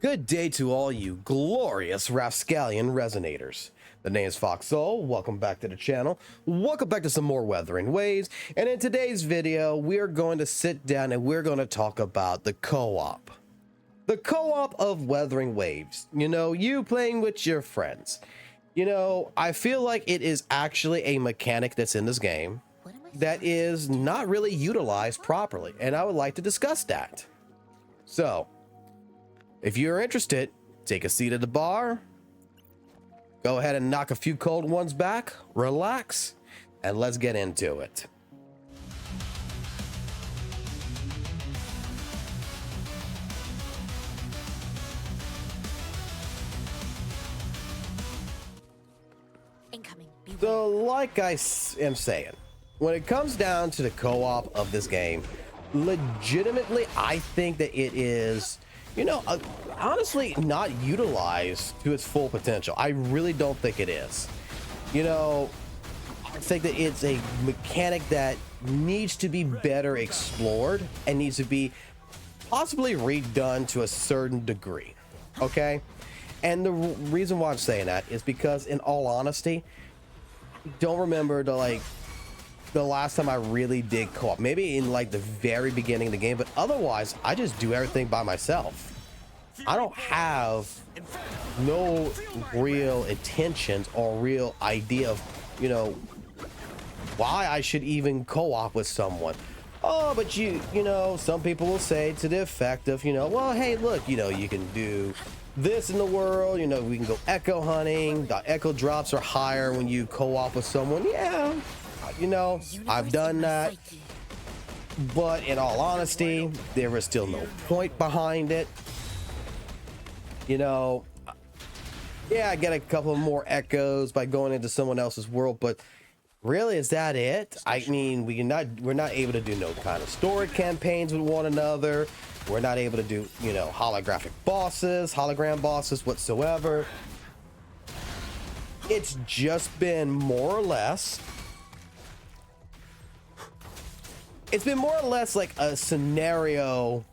Good day to all you glorious Rascallion resonators. The name is FOXSOL. Welcome back to the channel. Welcome back to some more Wuthering Waves. And in today's video, we're going to sit down and we're going to talk about the co-op. The co-op of Wuthering Waves. You know, you playing with your friends. You know, I feel like it is actually a mechanic that's in this game that is not really utilized properly. And I would like to discuss that. So, if you're interested, take a seat at the bar, go ahead and knock a few cold ones back, relax, and let's get into it. So, like I am saying, when it comes down to the co-op of this game, legitimately, I think that it is, you know, honestly not utilized to its full potential. I really don't think it is. You know, I think that it's a mechanic that needs to be better explored and needs to be possibly redone to a certain degree. Okay? And the reason why I'm saying that is because, in all honesty, I don't remember the last time I really did co-op. Maybe in like the very beginning of the game, but otherwise I just do everything by myself. I don't have no real intentions or real idea of, you know, why I should even co-op with someone. Oh, but you know, some people will say to the effect of, you know, well, hey, look, you know, you can do this in the world, you know, we can go echo hunting, the echo drops are higher when you co-op with someone. Yeah, you know, I've done that, but in all honesty, there is still no point behind it. You know, yeah, I get a couple more echoes by going into someone else's world, but really, is that it? I mean, we're not able to do no kind of story campaigns with one another. We're not able to do, you know, hologram bosses whatsoever. It's just been more or less, like a scenario.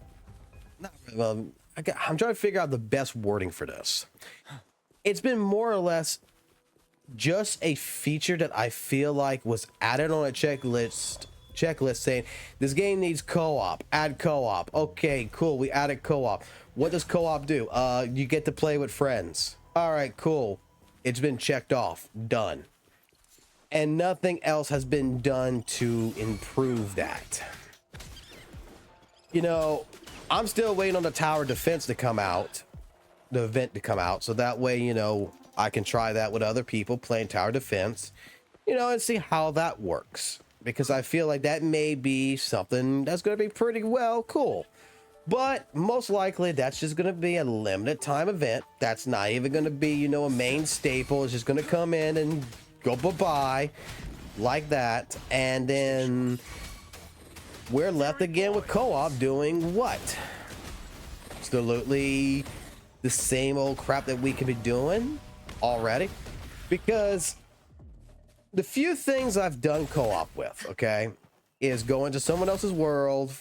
I'm trying to figure out the best wording for this. It's been more or less just a feature that I feel like was added on a checklist saying this game needs co-op, add co-op. Okay, cool, we added co-op. What does co-op do? You get to play with friends. All right, cool, it's been checked off, done. And nothing else has been done to improve that. You know, I'm still waiting on the tower defense to come out, the event to come out, so that way, you know, I can try that with other people playing tower defense, you know, and see how that works. Because I feel like that may be something that's going to be pretty well cool. But most likely that's just going to be a limited time event. That's not even going to be, you know, a main staple. It's just going to come in and go bye-bye like that. And then we're left again with co-op doing what? Absolutely the same old crap that we could be doing already. Because the few things I've done co-op with, okay, is go into someone else's world,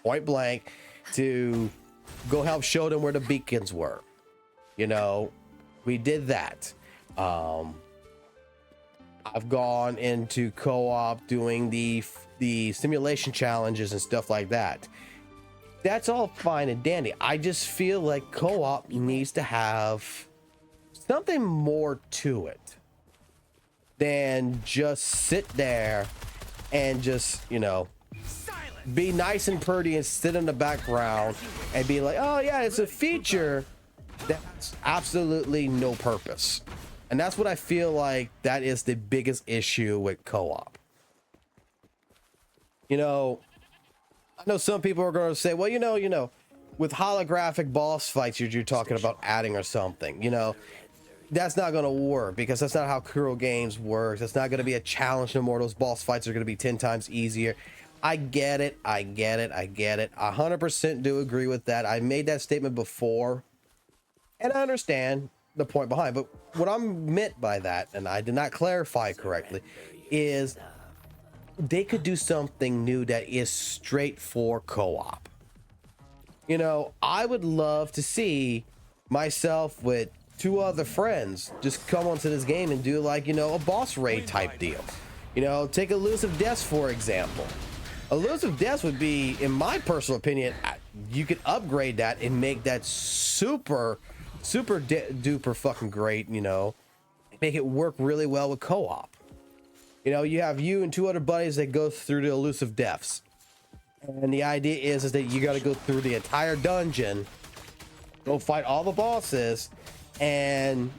point blank, to go help show them where the beacons were. You know, we did that. I've gone into co-op doing the simulation challenges and stuff like that. That's all fine and dandy. I just feel like co-op needs to have something more to it than just sit there and just, you know, be nice and pretty and sit in the background and be like, oh yeah, it's a feature that's absolutely no purpose. And that's what I feel like that is the biggest issue with co-op. You know, I know some people are going to say, well, you know, with holographic boss fights you're talking about adding or something, you know, that's not going to work because that's not how Kuro games works. That's not going to be a challenge no more. Those boss fights are going to be 10 times easier. I get it. 100% do agree with that. I made that statement before and I understand the point behind, but what I'm meant by that, and I did not clarify correctly, is they could do something new that is straight for co-op. You know, I would love to see myself with 2 other friends just come onto this game and do like, you know, a boss raid type deal. You know, take Elusive Deaths for example. Elusive Deaths would be, in my personal opinion, you could upgrade that and make that super duper fucking great, you know, make it work really well with co-op. You know, you have you and 2 other buddies that go through the Elusive Deaths. And the idea is that you got to go through the entire dungeon, go fight all the bosses, and,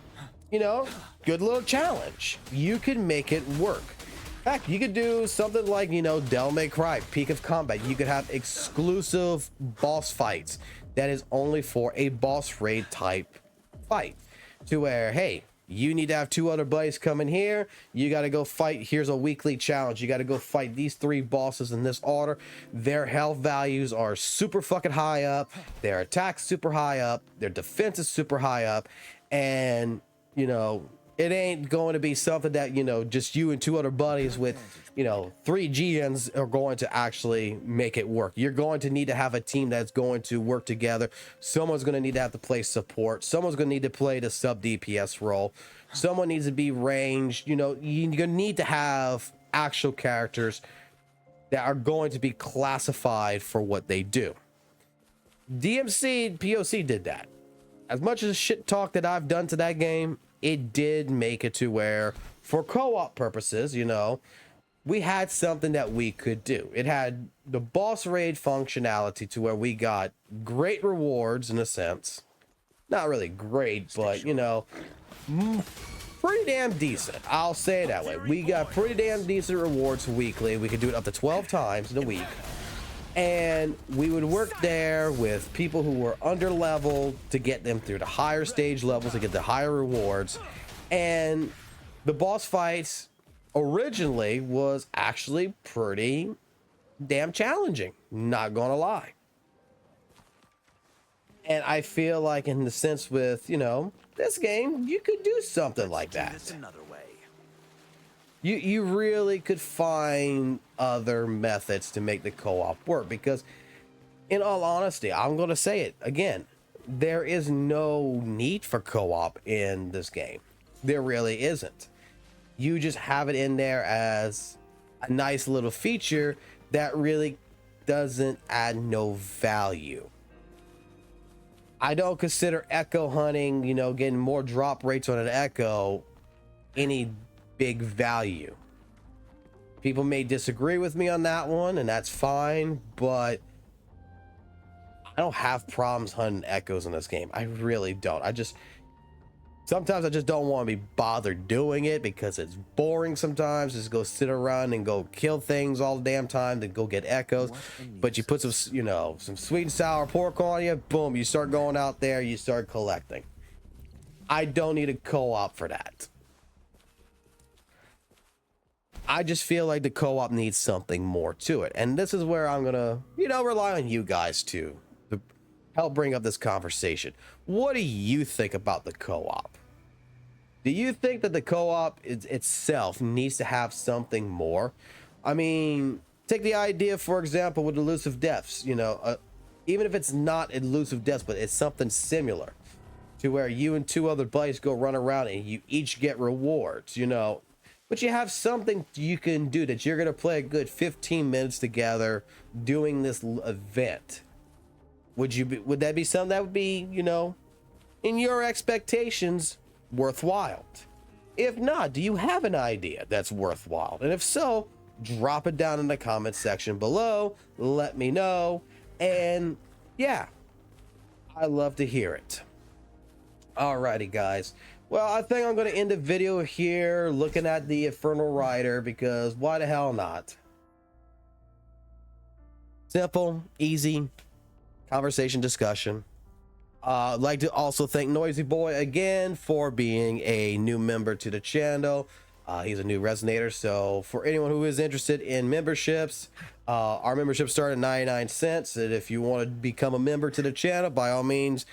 you know, good little challenge. You can make it work. In fact, you could do something like, you know, Devil May Cry, Peak of Combat. You could have exclusive boss fights that is only for a boss raid type fight, to where, hey, you need to have 2 other buddies come in here. You got to go fight. Here's a weekly challenge. You got to go fight these 3 bosses in this order. Their health values are super fucking high up. Their attack's super high up. Their defense is super high up. And, you know, it ain't going to be something that, you know, just you and 2 other buddies with, you know, 3 GNs are going to actually make it work. You're going to need to have a team that's going to work together. Someone's going to need to have to play support. Someone's going to need to play the sub DPS role. Someone needs to be ranged. You know, you're going to need to have actual characters that are going to be classified for what they do. DMC and POC did that. As much as shit talk that I've done to that game, it did make it to where, for co-op purposes, you know, we had something that we could do. It had the boss raid functionality to where we got great rewards in a sense. Not really great, but, you know, pretty damn decent. I'll say it that way. We got pretty damn decent rewards weekly. We could do it up to 12 times in a week. And we would work there with people who were under leveled to get them through the higher stage levels to get the higher rewards. And the boss fights originally was actually pretty damn challenging, not gonna lie. And I feel like in the sense with, you know, this game, you could do something like that. You really could find other methods to make the co-op work, because in all honesty, I'm going to say it again, there is no need for co-op in this game. There really isn't. You just have it in there as a nice little feature that really doesn't add no value. I don't consider echo hunting, you know, getting more drop rates on an echo any big value. People may disagree with me on that one, and that's fine, but I don't have problems hunting echoes in this game. I really don't. Sometimes I just don't want to be bothered doing it because it's boring sometimes. Just go sit around and go kill things all the damn time, then go get echoes. But you put some, you know, some sweet and sour pork on you, boom, you start going out there, you start collecting. I don't need a co-op for that. I just feel like the co-op needs something more to it. And this is where I'm gonna, you know, rely on you guys to help bring up this conversation. What do you think about the co-op? Do you think that the co-op itself needs to have something more? I mean, take the idea, for example, with Elusive Deaths, you know, even if it's not Elusive Deaths, but it's something similar to where you and 2 other buddies go run around and you each get rewards, you know, but you have something you can do that you're going to play a good 15 minutes together doing this event. Would that be something that would be, you know, in your expectations, worthwhile? If not, do you have an idea that's worthwhile? And if so, drop it down in the comment section below. Let me know. And yeah, I love to hear it. Alrighty, guys. Well, I think I'm going to end the video here looking at the Infernal Rider, because why the hell not? Simple, easy conversation discussion. I'd like to also thank Noisy Boy again for being a new member to the channel. He's a new resonator, so for anyone who is interested in memberships, our membership started at 99 cents, and if you want to become a member to the channel, by all means,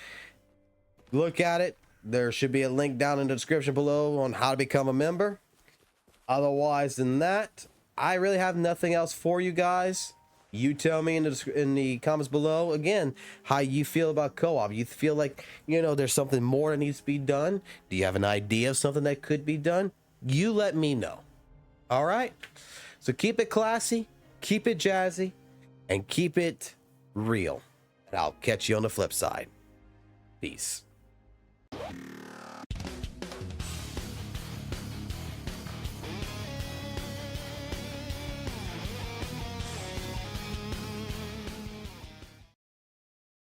look at it. There should be a link down in the description below on how to become a member. Otherwise than that, I really have nothing else for you guys. You tell me in the comments below again how you feel about co-op. You feel like, you know, there's something more that needs to be done? Do you have an idea of something that could be done? You let me know. All right? So keep it classy, keep it jazzy, and keep it real. And I'll catch you on the flip side. Peace.